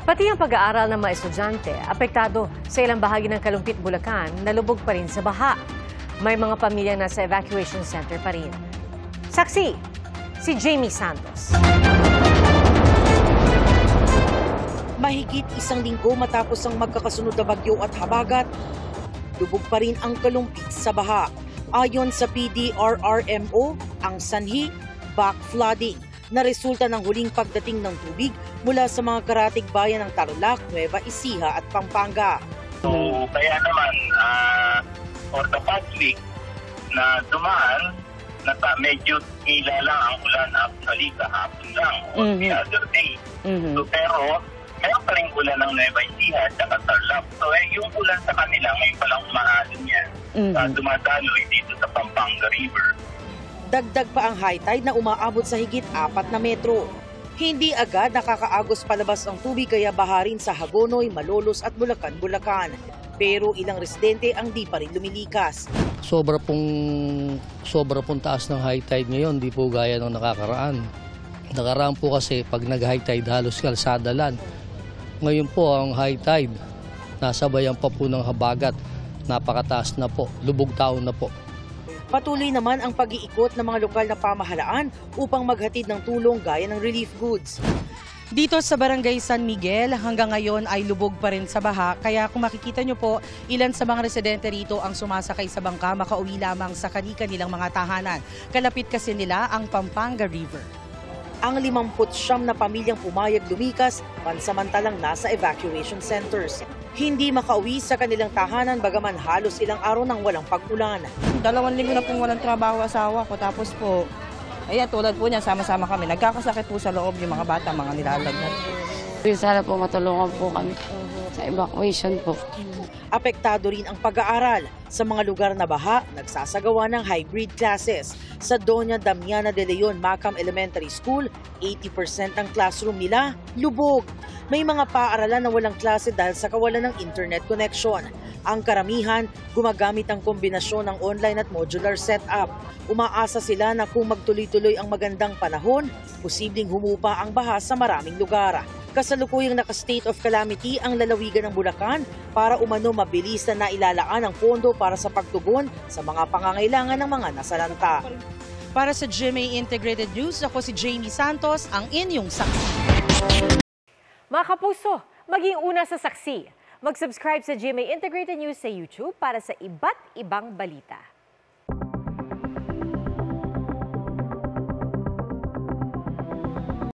Pati ang pag-aaral ng mga estudyante, apektado sa ilang bahagi ng Kalumpit, Bulacan, nalubog pa rin sa baha. May mga pamilya na sa evacuation center pa rin. Saksi, si Jamie Santos. Mahigit isang linggo matapos ang magkakasunod na bagyo at habagat, lubog pa rin ang Kalumpit sa baha. Ayon sa PDRRMO, ang sanhi, backflooding, na resulta ng huling pagdating ng tubig mula sa mga karatig bayan ng Tarlac, Nueva Ecija at Pampanga. So kaya naman, for the past week na dumaan, medyo hila lang ang ulan actually kahapon lang o the other day. So, pero meron pa rin ulan ng Nueva Ecija at Tarlac. So yung ulan sa kanila ngayon palang umaalon yan. Dumadaloy dito sa Pampanga River. Dagdag pa ang high tide na umaabot sa higit 4 na metro. Hindi agad nakakaagos palabas ang tubig kaya baharin sa Hagonoy, Malolos at Bulacan. Pero ilang residente ang di pa rin lumilikas. Sobra pong taas ng high tide ngayon, di po gaya ng nakakaraan. Nakaraan po kasi pag nag-high tide halos kalsada lang. Ngayon po ang high tide, nasabayan pa po ng habagat, napakataas na po, lubog taon na po. Patuloy naman ang pag-iikot ng mga lokal na pamahalaan upang maghatid ng tulong gaya ng relief goods. Dito sa Barangay San Miguel, hanggang ngayon ay lubog pa rin sa baha. Kaya kung makikita nyo po, ilan sa mga residente rito ang sumasakay sa bangka, makauwi lamang sa kanilang mga tahanan. Kalapit kasi nila ang Pampanga River. Ang 59 na pamilyang pumayag lumikas, pansamantalang nasa evacuation centers. Hindi makauwi sa kanilang tahanan bagaman halos ilang araw nang walang pag-ulan. 2 linggo na pong walang trabaho asawa ko. Tapos po, ayan tulad po niyan, sama-sama kami. Nagkakasakit po sa loob yung mga bata, mga nilalagnat. Sana po matulungan po kami sa evacuation po. Apektado rin ang pag-aaral. Sa mga lugar na baha, nagsasagawa ng hybrid classes. Sa Doña Damiana de Leon Macam Elementary School, 80% ng classroom nila lubog. May mga paaralan na walang klase dahil sa kawalan ng internet connection. Ang karamihan, gumagamit ang kombinasyon ng online at modular setup. Umaasa sila na kung magtuloy-tuloy ang magandang panahon, posibleng humupa ang baha sa maraming lugar. Kasalukuyang naka-state of calamity ang lalawigan ng Bulacan para umano mabilis na nailalaan ang pondo para sa pagtugon sa mga pangangailangan ng mga nasalanta. Para sa GMA Integrated News, ako si Jamie Santos, ang inyong saksi. Mga kapuso, maging una sa saksi. Mag-subscribe sa GMA Integrated News sa YouTube para sa iba't ibang balita.